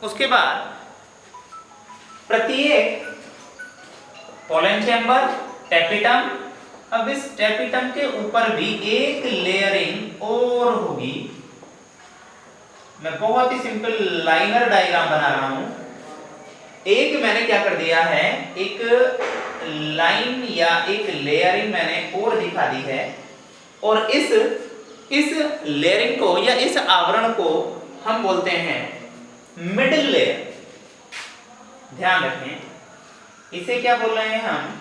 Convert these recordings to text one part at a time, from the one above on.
उसके बाद प्रत्येक पोलन चैम्बर, टैपिटम, अब इस टैपिटम के ऊपर भी एक लेयरिंग और होगी। मैं बहुत ही सिंपल लाइनर डायग्राम बना रहा हूं। एक मैंने क्या कर दिया है, एक लाइन या एक लेयरिंग मैंने और दिखा दी है, और इस लेयरिंग को या इस आवरण को हम बोलते हैं मिडिल लेयर। ध्यान रखें, इसे क्या बोल रहे हैं हम,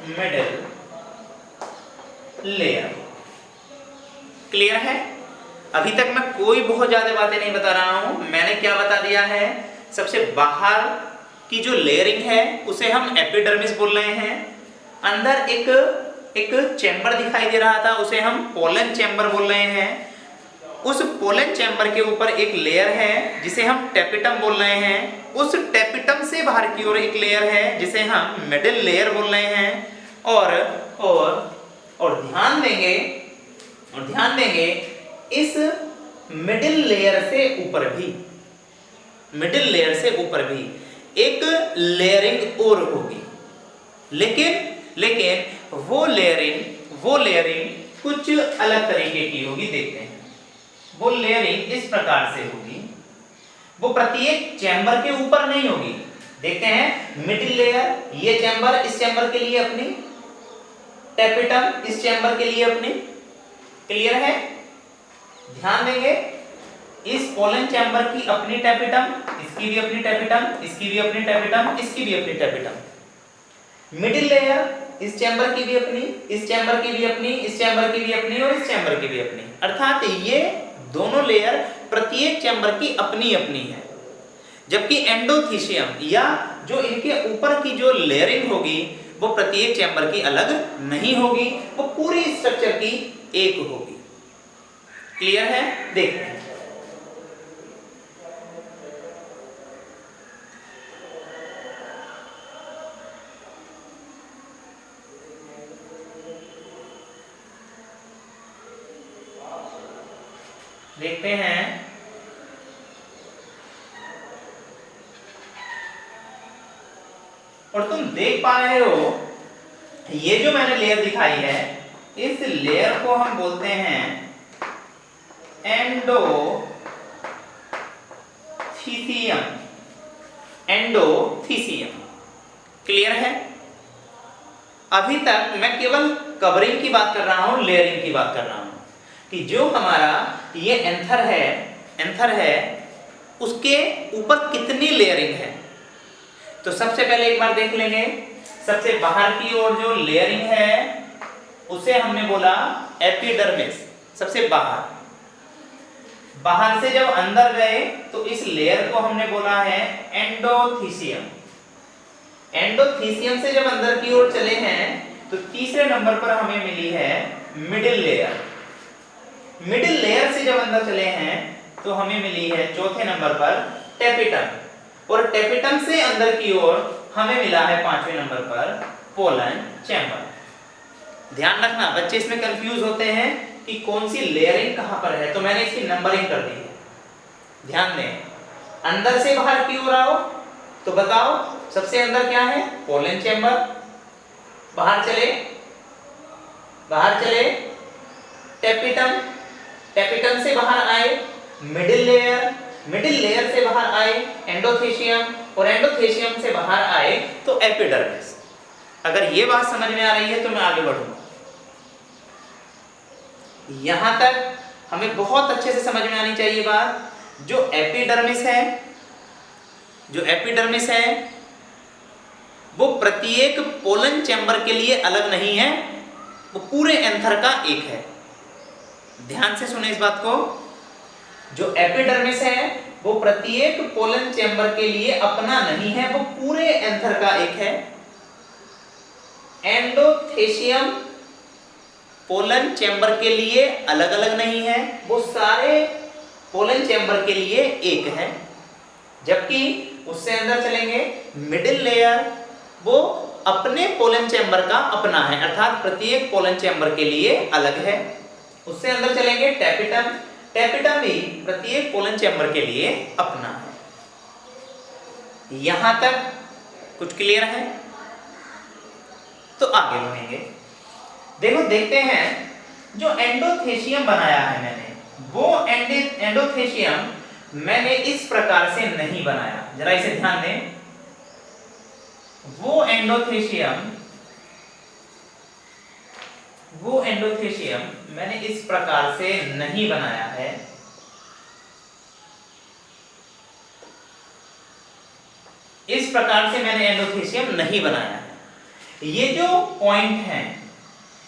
मिडिल लेयर। क्लियर है? अभी तक मैं कोई बहुत ज्यादा बातें नहीं बता रहा हूं। मैंने क्या बता दिया है, सबसे बाहर की जो लेयरिंग है उसे हम एपिडर्मिस बोल रहे हैं। अंदर एक चैम्बर दिखाई दे रहा था, उसे हम पोलन चैम्बर बोल रहे हैं। उस पोलन चैम्बर के ऊपर एक लेयर है जिसे हम टैपिटम बोल रहे हैं। उस टैपिटम से बाहर की ओर एक लेयर है जिसे हम मिडिल लेयर बोल रहे हैं। और ध्यान देंगे इस मिडिल लेयर से ऊपर भी एक लेयरिंग और होगी, लेकिन वो लेयरिंग कुछ अलग तरीके की होगी। देखते हैं, वो लेयरिंग इस प्रकार से होगी। वो प्रत्येक चैम्बर के ऊपर नहीं होगी। देखते हैं, मिडिल लेयर, ये चैम्बर इस चैम्बर के लिए अपनी, टैपिटम इस चैम्बर के लिए अपनी। क्लियर है? ध्यान देंगे, इस पोलन चैम्बर की अपनी टैपिटम, इसकी भी अपनी टैपिटम, इसकी भी अपनी टैपिटम, इसकी भी अपनी टैपिटम। मिडिल लेयर, इस चैम्बर की भी अपनी, इस चैम्बर की भी अपनी, इस चैम्बर की भी अपनी और इस चैम्बर की भी अपनी। अर्थात ये दोनों लेयर प्रत्येक चैम्बर की अपनी अपनी है। जबकि एंडोथीशियम या जो इनके ऊपर की जो लेयरिंग होगी वो प्रत्येक चैम्बर की अलग नहीं होगी, वो पूरी स्ट्रक्चर की एक होगी। क्लियर है? देखते हैं, और तुम देख पा रहे हो, ये जो मैंने लेयर दिखाई है, इस लेयर को हम बोलते हैं एंडोथीसियम। क्लियर है? अभी तक मैं केवल कवरिंग की बात कर रहा हूं, लेयरिंग की बात कर रहा हूं कि जो हमारा ये एंथर है उसके ऊपर कितनी लेयरिंग है। तो सबसे पहले एक बार देख लेंगे, सबसे बाहर की ओर जो लेयरिंग है उसे हमने बोला एपिडर्मिस। सबसे बाहर से जब अंदर गए तो इस लेयर को हमने बोला है एंडोथीसियम। एंडोथीसियम से जब अंदर की ओर चले हैं तो तीसरे नंबर पर हमें मिली है मिडिल लेयर। मिडिल लेयर से जब अंदर चले हैं तो हमें मिली है चौथे नंबर पर टैपिटम, और टैपिटम से अंदर की ओर हमें मिला है पांचवें नंबर पर पोलन चैम्बर। ध्यान रखना, बच्चे इसमें कंफ्यूज होते हैं कि कौन सी लेयरिंग कहां पर है, तो मैंने इसकी नंबरिंग कर दी है। ध्यान दें, अंदर से बाहर की ओर आओ तो बताओ सबसे अंदर क्या है, पोलन चैम्बर। बाहर चले टैपिटम, टैपिटम से बाहर आए मिडिल लेयर, मिडिल लेयर से बाहर आए एंडोथीसियम, और एंडोथीसियम से बाहर आए तो एपिडर्मिस। अगर ये बात समझ में आ रही है तो मैं आगे बढ़ूंगा। यहां तक हमें बहुत अच्छे से समझ में आनी चाहिए बात। जो एपिडर्मिस है वो प्रत्येक पोलन चैम्बर के लिए अलग नहीं है, वो पूरे एंथर का एक है। ध्यान से सुने इस बात को, जो एपिडर्मिस है वो प्रत्येक पोलन चैम्बर के लिए अपना नहीं है, वो पूरे एंथर का एक है। एंडोथीसियम पोलन चैम्बर के लिए अलग अलग नहीं है, वो सारे पोलन चैम्बर के लिए एक है। जबकि उससे अंदर चलेंगे मिडिल लेयर, वो अपने पोलन चैम्बर का अपना है, अर्थात प्रत्येक पोलन चैम्बर के लिए अलग है। उससे अंदर चलेंगे टैपिटम, टैपेटम भी प्रत्येक पोलन चैम्बर के लिए अपना है। यहां तक कुछ क्लियर है? तो आगे बढ़ेंगे। देखो देखते हैं जो एंडोथेशियम बनाया है मैंने, वो एंडोथेशियम मैंने इस प्रकार से नहीं बनाया। जरा इसे ध्यान दें। वो एंडोथेशियम मैंने इस प्रकार से नहीं बनाया है। इस प्रकार से मैंने एंडोथेशियम नहीं बनाया है। ये जो पॉइंट हैं,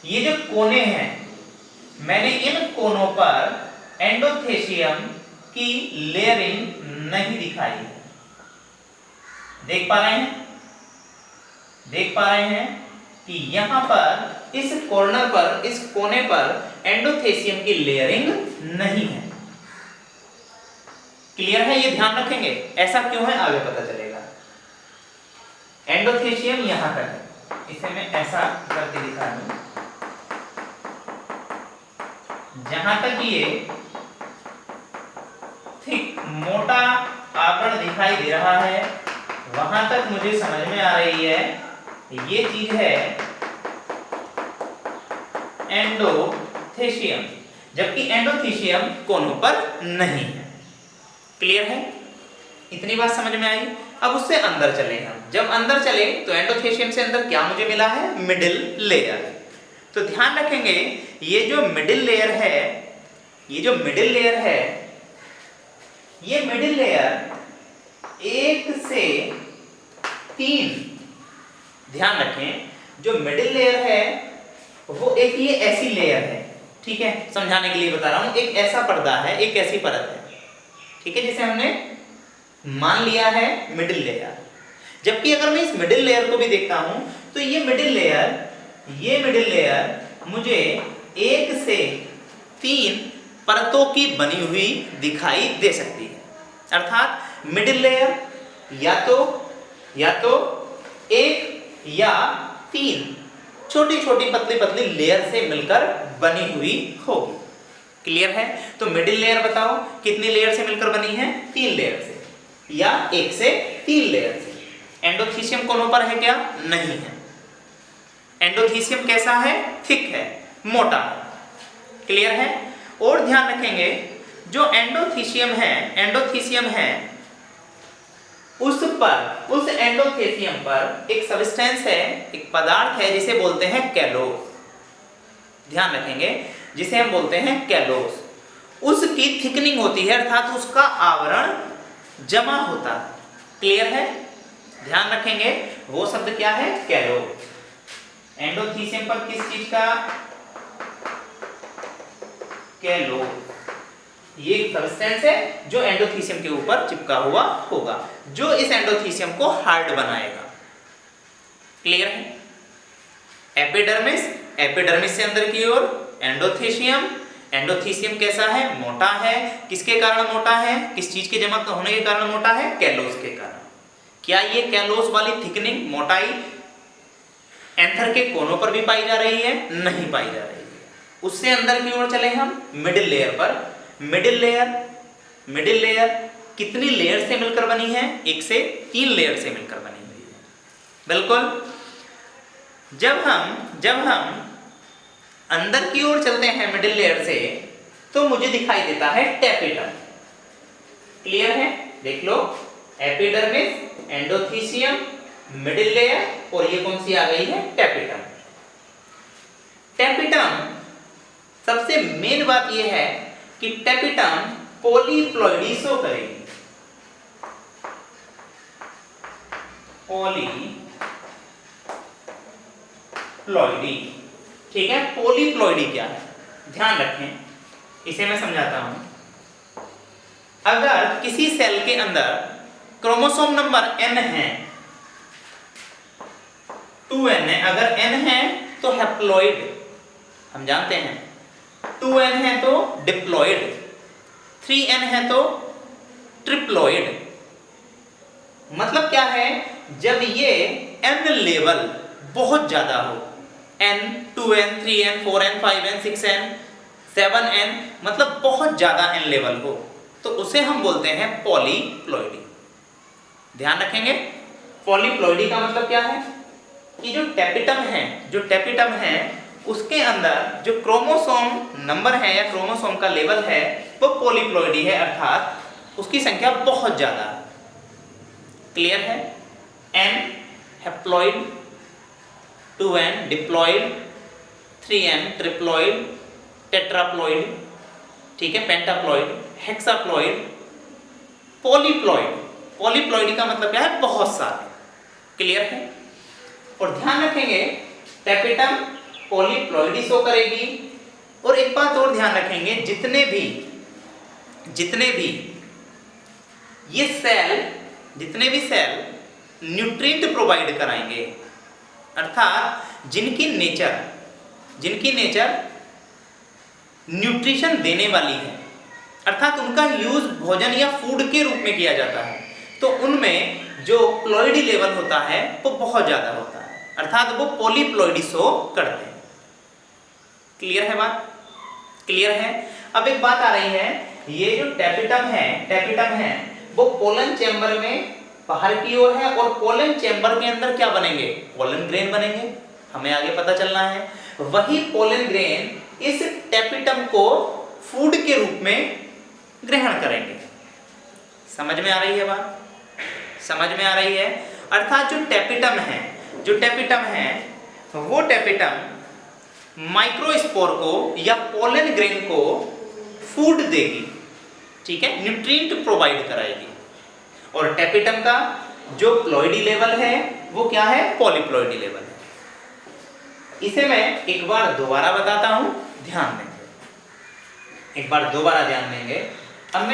ये जो कोने हैं, मैंने इन कोनों पर एंडोथेशियम की लेयरिंग नहीं दिखाई है। देख पा रहे हैं कि यहां पर इस कॉर्नर पर, इस कोने पर एंडोथेशियम की लेयरिंग नहीं है। क्लियर है? ये ध्यान रखेंगे। ऐसा क्यों है आगे पता चलेगा। एंडोथेशियम यहां तक है, इसे मैं ऐसा करके दिखा दूं। जहां तक ये थिक मोटा आवरण दिखाई दे रहा है, वहां तक मुझे समझ में आ रही है ये चीज है एंडोथेशियम, जबकि एंडोथेशियम कोनों पर नहीं है। क्लियर है? इतनी बात समझ में आई। अब उससे अंदर चले हम। जब अंदर चले तो एंडोथेशियम से अंदर क्या मुझे मिला है? Middle layer. तो ध्यान रखेंगे ये जो मिडिल लेयर है, ये मिडिल लेयर 1 से 3, ध्यान रखें जो मिडिल लेयर है वो एक ये ऐसी लेयर है। ठीक है, समझाने के लिए बता रहा हूं। एक ऐसा पर्दा है, एक ऐसी परत है, ठीक है, जिसे हमने मान लिया है मिडिल लेयर। जबकि अगर मैं इस मिडिल लेयर को भी देखता हूं तो ये मिडिल लेयर मुझे 1 से 3 परतों की बनी हुई दिखाई दे सकती है। अर्थात मिडिल लेयर या तो 1 या 3 छोटी छोटी पतली लेयर से मिलकर बनी हुई होगी। क्लियर है? तो मिडिल लेयर बताओ कितनी लेयर से मिलकर बनी है? 3 लेयर से, या 1 से 3 लेयर से। एंडोथेशियम कोनों पर है क्या? नहीं है। एंडोथेशियम कैसा है? थिक है, मोटा है। क्लियर है? और ध्यान रखेंगे जो एंडोथेशियम है उस एंडोथेशियम पर एक सब्सटेंस है, एक पदार्थ है जिसे बोलते हैं कैलोस। ध्यान रखेंगे, जिसे हम बोलते हैं कैलोस। उसकी थिकनिंग होती है, अर्थात उसका आवरण जमा होता है। क्लियर है? ध्यान रखेंगे वो शब्द क्या है? कैलोस। एंडोथेशियम पर किस चीज का? कैलोस। ये एक सब्सटेंस है जो एंडोथेशियम के ऊपर चिपका हुआ होगा, जो इस एंडोथेशियम को हार्ड बनाएगा। क्लियर है? एपिडर्मिस से अंदर की ओर एंडोथेशियम कैसा है? मोटा है। किसके कारण मोटा है? किस चीज के जमा होने के कारण मोटा है? कैलोस के कारण। क्या ये कैलोस वाली थिकनिंग, मोटाई एंथर के कोनों पर भी पाई जा रही है? नहीं पाई जा रही है। उससे अंदर की ओर चले हम मिडिल लेयर पर। मिडिल लेयर कितनी लेयर से मिलकर बनी है? 1 से 3 लेयर से मिलकर बनी हुई है। बिल्कुल। जब हम अंदर की ओर चलते हैं मिडिल लेयर से तो मुझे दिखाई देता है टैपेटम। क्लियर है? देख लो, एपिडर्मिस, एंडोथेशियम, मिडिल लेयर, और ये कौन सी आ गई है? टैपेटम। सबसे मेन बात यह है कि टैपेटम पॉलीप्लॉइडी शो करेगी। पॉलीप्लॉइडी, ठीक है। पॉलीप्लॉइडी क्या है? ध्यान रखें, इसे मैं समझाता हूं। अगर किसी सेल के अंदर क्रोमोसोम नंबर n है, 2n है, अगर n है तो हैप्लॉइड, हम जानते हैं। 2n है तो डिप्लॉइड, 3n है तो ट्रिप्लॉइड। मतलब क्या है? जब ये n लेवल बहुत ज्यादा हो, n, 2n, 3n, 4n, 5n, 6n, 7n मतलब बहुत ज्यादा n लेवल हो, तो उसे हम बोलते हैं पॉलीप्लॉइडी। ध्यान रखेंगे, पॉलीप्लॉइडी का मतलब क्या है कि जो टेपिटम है उसके अंदर जो क्रोमोसोम नंबर है या क्रोमोसोम का लेवल है वो पॉलीप्लॉइडी है, अर्थात उसकी संख्या बहुत ज्यादा है। क्लियर है? n haploid, 2n diploid, 3n triploid, tetraploid, ठीक है, पेंटाप्लॉइड, हेक्साप्लॉइड, पॉलीप्लॉइड। पॉलीप्लॉइड का मतलब क्या है? बहुत सारे। क्लियर है? और ध्यान रखेंगे टेपिटम पॉलीप्लॉइडी शो करेगी। और एक बात और ध्यान रखेंगे, जितने भी ये सेल न्यूट्रिएंट प्रोवाइड कराएंगे, अर्थात जिनकी नेचर न्यूट्रिशन देने वाली है, अर्थात उनका यूज भोजन या फूड के रूप में किया जाता है, तो उनमें जो प्लॉइडी लेवल होता है वो बहुत ज्यादा होता है, अर्थात वो पॉलीप्लॉइडी शो करते हैं। क्लियर है बात? क्लियर है? अब एक बात आ रही है, ये जो टेपिटम है वो पोलन चैम्बर में बाहर की ओर है, और पोलन चैम्बर के अंदर क्या बनेंगे? पोलन ग्रेन बनेंगे। हमें आगे पता चलना है, वही पोलन ग्रेन इस टेपिटम को फूड के रूप में ग्रहण करेंगे। समझ में आ रही है बात? समझ में आ रही है? अर्थात जो टेपिटम है वो टेपिटम माइक्रोस्पोर को या पोलन ग्रेन को फूड देगी, ठीक है, न्यूट्रिएंट प्रोवाइड कराएगी। और टेपिटम का जो प्लॉइडी लेवल है वो क्या है? पॉलीप्लॉइडी लेवल है। इसे मैं एक बार दोबारा बताता हूं, ध्यान देंगे, एक बार दोबारा ध्यान देंगे।